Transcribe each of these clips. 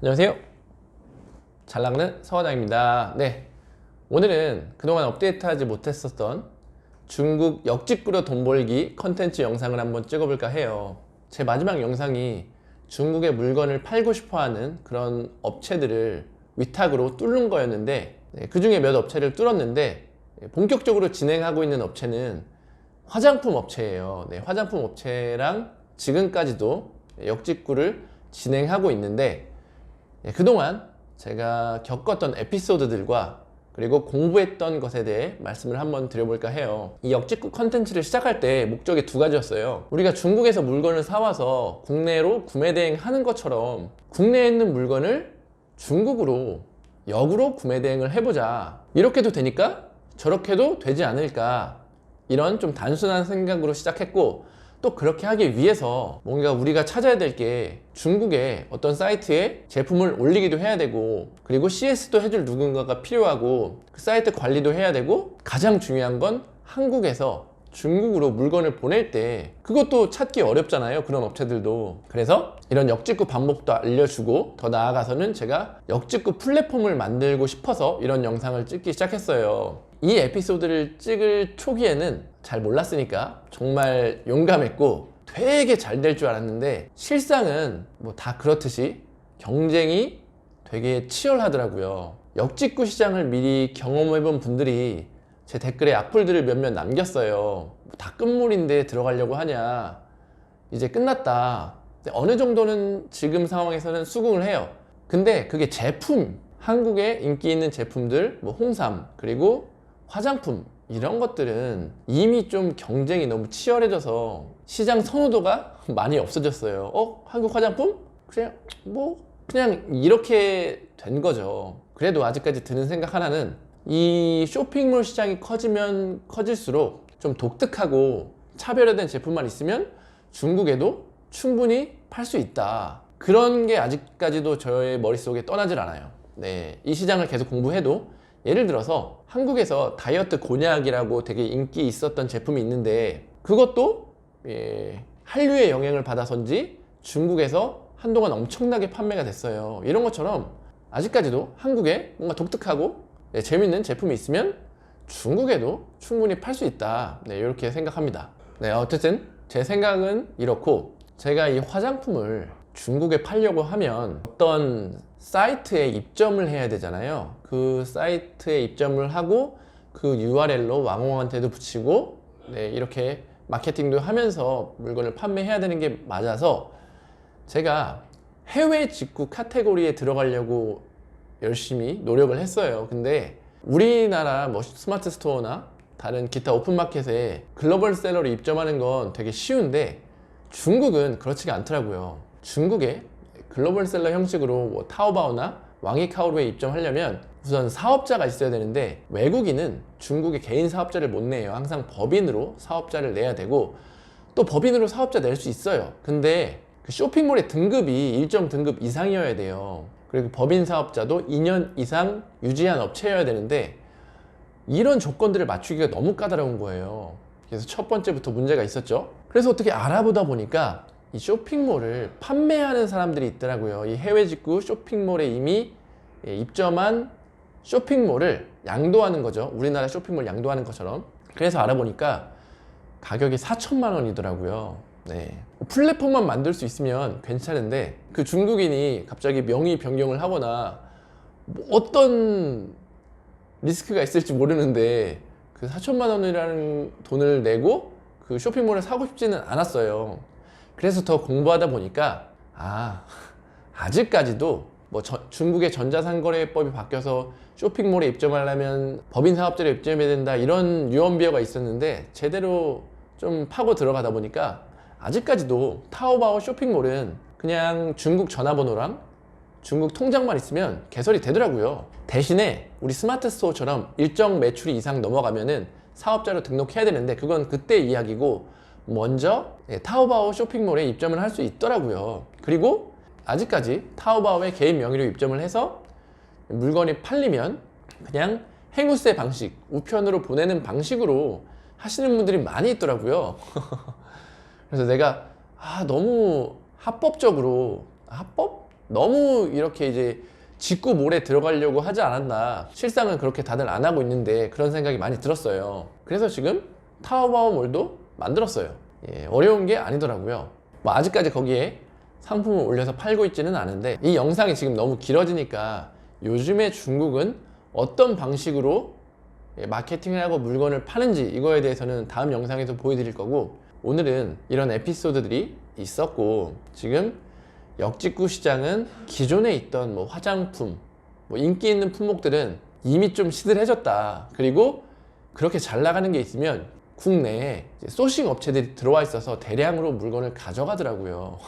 안녕하세요. 잘 낚는 서과장입니다. 네, 오늘은 그동안 업데이트하지 못했었던 중국 역직구로 돈 벌기 컨텐츠 영상을 한번 찍어볼까 해요. 제 마지막 영상이 중국의 물건을 팔고 싶어하는 그런 업체들을 위탁으로 뚫는 거였는데, 그 중에 몇 업체를 뚫었는데 본격적으로 진행하고 있는 업체는 화장품 업체예요. 화장품 업체랑 지금까지도 역직구를 진행하고 있는데, 그동안 제가 겪었던 에피소드들과 그리고 공부했던 것에 대해 말씀을 한번 드려볼까 해요. 이 역직구 컨텐츠를 시작할 때 목적이 두 가지였어요. 우리가 중국에서 물건을 사와서 국내로 구매 대행하는 것처럼 국내에 있는 물건을 중국으로 역으로 구매 대행을 해보자. 이렇게도 되니까 저렇게도 되지 않을까, 이런 좀 단순한 생각으로 시작했고, 또 그렇게 하기 위해서 뭔가 우리가 찾아야 될 게 중국의 어떤 사이트에 제품을 올리기도 해야 되고, 그리고 CS도 해줄 누군가가 필요하고, 그 사이트 관리도 해야 되고, 가장 중요한 건 한국에서 중국으로 물건을 보낼 때 그것도 찾기 어렵잖아요, 그런 업체들도. 그래서 이런 역직구 방법도 알려주고, 더 나아가서는 제가 역직구 플랫폼을 만들고 싶어서 이런 영상을 찍기 시작했어요. 이 에피소드를 찍을 초기에는 잘 몰랐으니까 정말 용감했고 되게 잘 될 줄 알았는데, 실상은 뭐 다 그렇듯이 경쟁이 되게 치열하더라고요. 역직구 시장을 미리 경험해본 분들이 제 댓글에 악플들을 몇몇 남겼어요. 다 끝물인데 들어가려고 하냐, 이제 끝났다. 어느 정도는 지금 상황에서는 수긍을 해요. 근데 그게 제품, 한국에 인기 있는 제품들, 뭐 홍삼, 그리고 화장품, 이런 것들은 이미 좀 경쟁이 너무 치열해져서 시장 선호도가 많이 없어졌어요. 한국 화장품? 그냥 이렇게 된 거죠. 그래도 아직까지 드는 생각 하나는, 이 쇼핑몰 시장이 커지면 커질수록 좀 독특하고 차별화된 제품만 있으면 중국에도 충분히 팔 수 있다. 그런 게 아직까지도 저의 머릿속에 떠나질 않아요. 이 시장을 계속 공부해도, 예를 들어서 한국에서 다이어트 곤약이라고 되게 인기 있었던 제품이 있는데, 그것도 한류의 영향을 받아서인지 중국에서 한동안 엄청나게 판매가 됐어요. 이런 것처럼 아직까지도 한국에 뭔가 독특하고 재밌는 제품이 있으면 중국에도 충분히 팔 수 있다, 이렇게 생각합니다. 어쨌든 제 생각은 이렇고, 제가 이 화장품을 중국에 팔려고 하면 어떤 사이트에 입점을 해야 되잖아요. 그 사이트에 입점을 하고 그 URL로 왕홍한테도 붙이고, 이렇게 마케팅도 하면서 물건을 판매해야 되는 게 맞아서, 제가 해외 직구 카테고리에 들어가려고 열심히 노력을 했어요. 근데 우리나라 뭐 스마트 스토어나 다른 기타 오픈마켓에 글로벌 셀러로 입점하는 건 되게 쉬운데, 중국은 그렇지가 않더라고요. 중국에 글로벌 셀러 형식으로 뭐 타오바오나 왕이카오로에 입점하려면 우선 사업자가 있어야 되는데, 외국인은 중국의 개인 사업자를 못 내요. 항상 법인으로 사업자를 내야 되고, 또 법인으로 사업자 낼 수 있어요. 근데 그 쇼핑몰의 등급이 일정 등급 이상이어야 돼요. 그리고 법인 사업자도 2년 이상 유지한 업체여야 되는데, 이런 조건들을 맞추기가 너무 까다로운 거예요. 그래서 첫 번째부터 문제가 있었죠. 그래서 어떻게 알아보다 보니까 이 쇼핑몰을 판매하는 사람들이 있더라고요. 이 해외 직구 쇼핑몰에 이미 입점한 쇼핑몰을 양도하는 거죠. 우리나라 쇼핑몰 양도하는 것처럼. 그래서 알아보니까 가격이 4천만 원이더라고요. 플랫폼만 만들 수 있으면 괜찮은데, 그 중국인이 갑자기 명의 변경을 하거나 뭐 어떤 리스크가 있을지 모르는데 그 4천만 원이라는 돈을 내고 그 쇼핑몰을 사고 싶지는 않았어요. 그래서 더 공부하다 보니까, 아직까지도 뭐 중국의 전자상거래법이 바뀌어서 쇼핑몰에 입점하려면 법인 사업자로 입점해야 된다, 이런 유언비어가 있었는데, 제대로 좀 파고 들어가다 보니까 아직까지도 타오바오 쇼핑몰은 그냥 중국 전화번호랑 중국 통장만 있으면 개설이 되더라고요. 대신에 우리 스마트 스토어처럼 일정 매출이 이상 넘어가면은 사업자로 등록해야 되는데, 그건 그때 이야기고, 먼저 타오바오 쇼핑몰에 입점을 할 수 있더라고요. 그리고 아직까지 타오바오에 개인 명의로 입점을 해서 물건이 팔리면 그냥 행우세 방식, 우편으로 보내는 방식으로 하시는 분들이 많이 있더라고요. 그래서 내가 너무 합법적으로, 합법? 너무 이렇게 이제 직구 몰에 들어가려고 하지 않았나. 실상은 그렇게 다들 안 하고 있는데 그런 생각이 많이 들었어요. 그래서 지금 타오바오몰도 만들었어요. 어려운 게 아니더라고요. 뭐 아직까지 거기에 상품을 올려서 팔고 있지는 않은데, 이 영상이 지금 너무 길어지니까 요즘에 중국은 어떤 방식으로 마케팅을 하고 물건을 파는지 이거에 대해서는 다음 영상에서 보여드릴 거고, 오늘은 이런 에피소드들이 있었고, 지금 역직구 시장은 기존에 있던 뭐 화장품, 뭐 인기 있는 품목들은 이미 좀 시들해졌다. 그리고 그렇게 잘 나가는 게 있으면 국내에 소싱 업체들이 들어와 있어서 대량으로 물건을 가져가더라고요.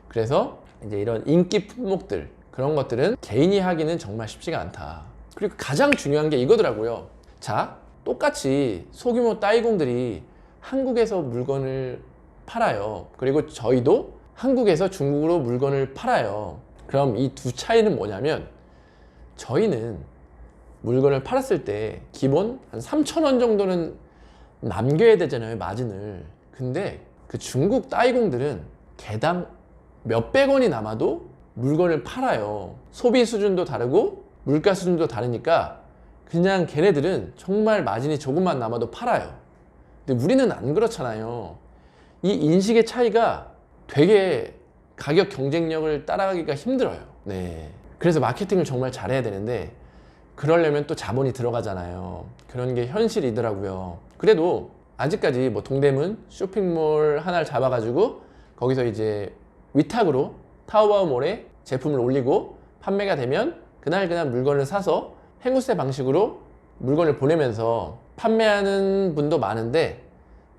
그래서 이제 이런 인기 품목들, 그런 것들은 개인이 하기는 정말 쉽지가 않다. 그리고 가장 중요한 게 이거더라고요. 자, 똑같이 소규모 따이공들이 한국에서 물건을 팔아요. 그리고 저희도 한국에서 중국으로 물건을 팔아요. 그럼 이 두 차이는 뭐냐면, 저희는 물건을 팔았을 때 기본 한 3,000원 정도는 남겨야 되잖아요, 마진을. 근데 그 중국 따이공들은 개당 몇백 원이 남아도 물건을 팔아요. 소비 수준도 다르고 물가 수준도 다르니까 그냥 걔네들은 정말 마진이 조금만 남아도 팔아요. 근데 우리는 안 그렇잖아요. 이 인식의 차이가 되게 가격 경쟁력을 따라가기가 힘들어요. 네. 그래서 마케팅을 정말 잘해야 되는데, 그러려면 또 자본이 들어가잖아요. 그런 게 현실이더라고요. 그래도 아직까지 뭐 동대문 쇼핑몰 하나를 잡아가지고 거기서 이제 위탁으로 타오바오몰에 제품을 올리고 판매가 되면 그날 물건을 사서 행우세 방식으로 물건을 보내면서 판매하는 분도 많은데,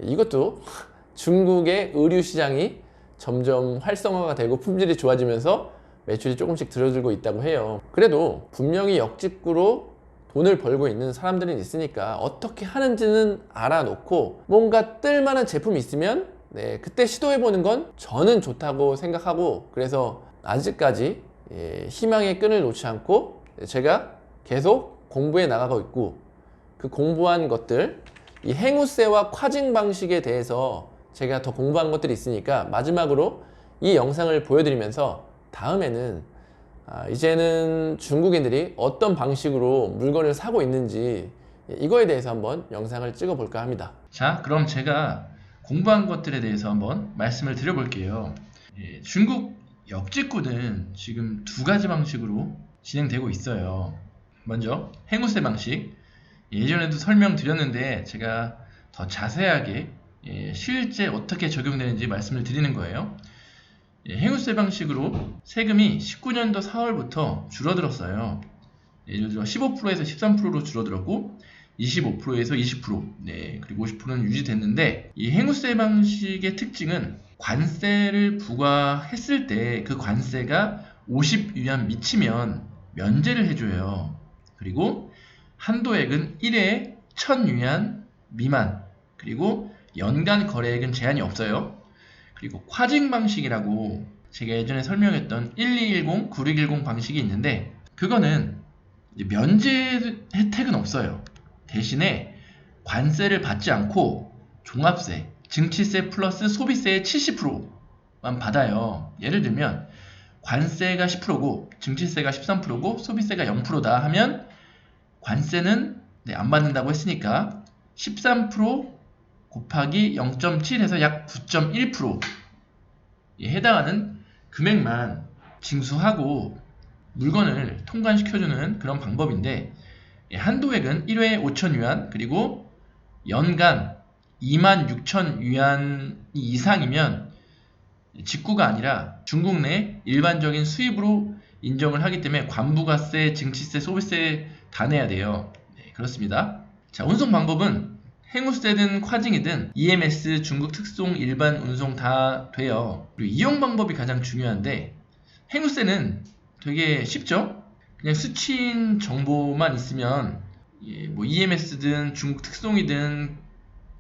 이것도 중국의 의류 시장이 점점 활성화가 되고 품질이 좋아지면서 매출이 조금씩 줄어들고 있다고 해요. 그래도 분명히 역직구로 돈을 벌고 있는 사람들은 있으니까 어떻게 하는지는 알아놓고 뭔가 뜰만한 제품이 있으면 그때 시도해보는 건 저는 좋다고 생각하고, 그래서 아직까지 희망의 끈을 놓지 않고 제가 계속 공부해 나가고 있고, 그 공부한 것들, 이 행우세와 콰징 방식에 대해서 제가 더 공부한 것들이 있으니까 마지막으로 이 영상을 보여드리면서 다음에는 이제는 중국인들이 어떤 방식으로 물건을 사고 있는지 이거에 대해서 한번 영상을 찍어 볼까 합니다. 자, 그럼 제가 공부한 것들에 대해서 한번 말씀을 드려볼게요. 중국 역직구는 지금 두 가지 방식으로 진행되고 있어요. 먼저 행우세 방식, 예전에도 설명드렸는데 제가 더 자세하게 실제 어떻게 적용되는지 말씀을 드리는 거예요. 행우세 방식으로 세금이 19년도 4월부터 줄어들었어요. 예를 들어 15%에서 13%로 줄어들었고 25%에서 20%, 그리고 50%는 유지됐는데, 이 행우세 방식의 특징은 관세를 부과했을 때 그 관세가 50위안 미치면 면제를 해줘요. 그리고 한도액은 1회에 1000위안 미만, 그리고 연간 거래액은 제한이 없어요. 그리고 콰징 방식이라고 제가 예전에 설명했던 1210, 9610 방식이 있는데, 그거는 면제 혜택은 없어요. 대신에 관세를 받지 않고 종합세, 증치세 플러스 소비세의 70%만 받아요. 예를 들면 관세가 10%고 증치세가 13%고 소비세가 0%다 하면 관세는 안 받는다고 했으니까 13% 곱하기 0.7 해서 약 9.1%에 해당하는 금액만 징수하고 물건을 통관시켜주는 그런 방법인데, 한도액은 1회에 5,000위안, 그리고 연간 26,000위안 이상이면 직구가 아니라 중국 내 일반적인 수입으로 인정을 하기 때문에 관부가세, 증치세, 소비세 다 내야 돼요. 그렇습니다. 자, 운송 방법은 행우세든 콰징이든 EMS, 중국 특송, 일반 운송 다 돼요. 그리고 이용 방법이 가장 중요한데, 행우세는 되게 쉽죠? 그냥 수취인 정보만 있으면 뭐 EMS든 중국 특송이든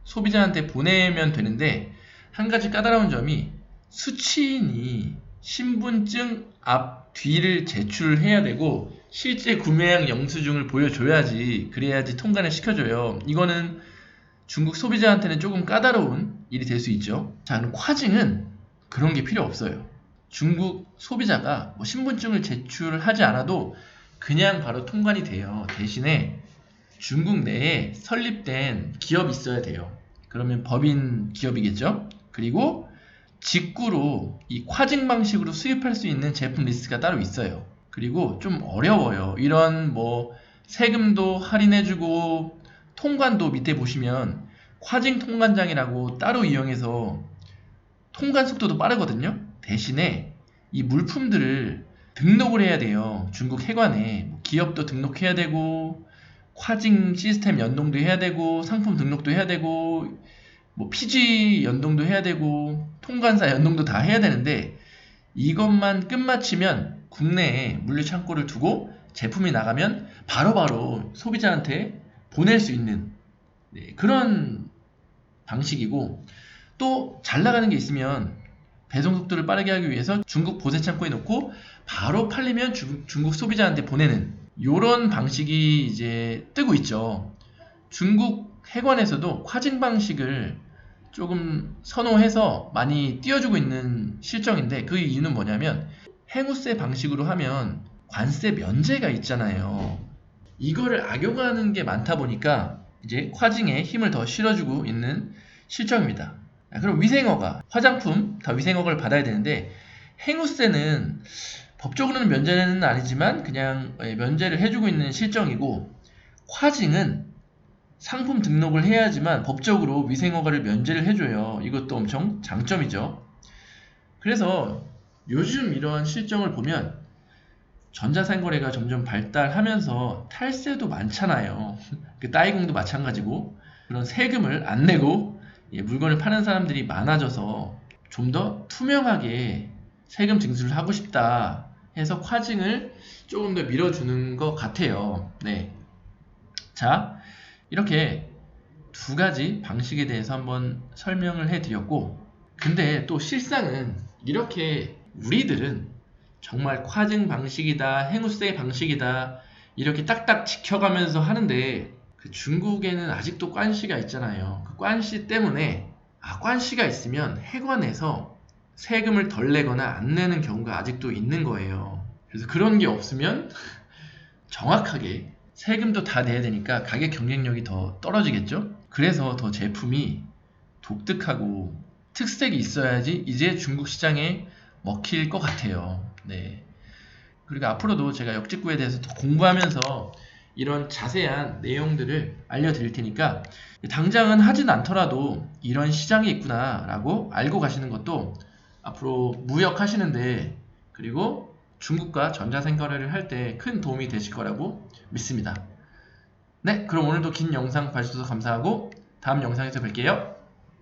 소비자한테 보내면 되는데, 한 가지 까다로운 점이 수취인이 신분증 앞, 뒤를 제출해야 되고 실제 구매량 영수증을 보여줘야지, 그래야지 통관을 시켜줘요. 이거는 중국 소비자한테는 조금 까다로운 일이 될 수 있죠. 자, 그럼 콰징은 그런 게 필요 없어요. 중국 소비자가 뭐 신분증을 제출하지 않아도 그냥 바로 통관이 돼요. 대신에 중국 내에 설립된 기업이 있어야 돼요. 그러면 법인 기업이겠죠. 그리고 직구로 이跨境 방식으로 수입할 수 있는 제품 리스트가 따로 있어요. 그리고 좀 어려워요. 이런 뭐 세금도 할인해주고 통관도 밑에 보시면跨境 통관장이라고 따로 이용해서 통관 속도도 빠르거든요. 대신에 이 물품들을 등록을 해야 돼요. 중국 해관에 뭐 기업도 등록해야 되고跨境 시스템 연동도 해야 되고 상품 등록도 해야 되고 뭐 피지 연동도 해야 되고 통관사 연동도 다 해야 되는데 이것만 끝마치면 국내에 물류 창고를 두고 제품이 나가면 바로바로 소비자한테 보낼 수 있는 그런 방식이고, 또 잘 나가는 게 있으면 배송 속도를 빠르게 하기 위해서 중국 보세 창고에 놓고 바로 팔리면 중국 소비자한테 보내는 이런 방식이 이제 뜨고 있죠. 중국 해관에서도跨境 방식을 조금 선호해서 많이 띄워주고 있는 실정인데, 그 이유는 뭐냐면 행후세 방식으로 하면 관세 면제가 있잖아요. 이거를 악용하는 게 많다 보니까 이제跨境에 힘을 더 실어주고 있는 실정입니다. 그럼 위생허가, 화장품 다 위생허가를 받아야 되는데 행후세는 법적으로는 면제는 아니지만 그냥 면제를 해주고 있는 실정이고,跨境은 상품 등록을 해야지만 법적으로 위생허가를 면제를 해줘요. 이것도 엄청 장점이죠. 그래서 요즘 이런 실정을 보면 전자상거래가 점점 발달하면서 탈세도 많잖아요. 그 따이공도 마찬가지고, 그런 세금을 안 내고 물건을 파는 사람들이 많아져서 좀 더 투명하게 세금 징수를 하고 싶다 해서跨境을 조금 더 밀어주는 것 같아요. 네. 자, 이렇게 두 가지 방식에 대해서 한번 설명을 해드렸고, 근데 또 실상은 이렇게 우리들은 정말跨境 방식이다, 행후세 방식이다 이렇게 딱딱 지켜가면서 하는데, 그 중국에는 아직도 관시가 있잖아요. 그 관시 때문에 관시가 있으면 해관에서 세금을 덜 내거나 안 내는 경우가 아직도 있는 거예요. 그래서 그런 게 없으면 정확하게 세금도 다 내야 되니까 가격 경쟁력이 더 떨어지겠죠. 그래서 더 제품이 독특하고 특색이 있어야지 이제 중국 시장에 먹힐 것 같아요. 네. 그리고 앞으로도 제가 역직구에 대해서 더 공부하면서 이런 자세한 내용들을 알려드릴 테니까 당장은 하진 않더라도 이런 시장이 있구나 라고 알고 가시는 것도 앞으로 무역 하시는데, 그리고 중국과 전자생거래를 할 때 큰 도움이 되실 거라고 믿습니다. 네, 그럼 오늘도 긴 영상 봐주셔서 감사하고 다음 영상에서 뵐게요.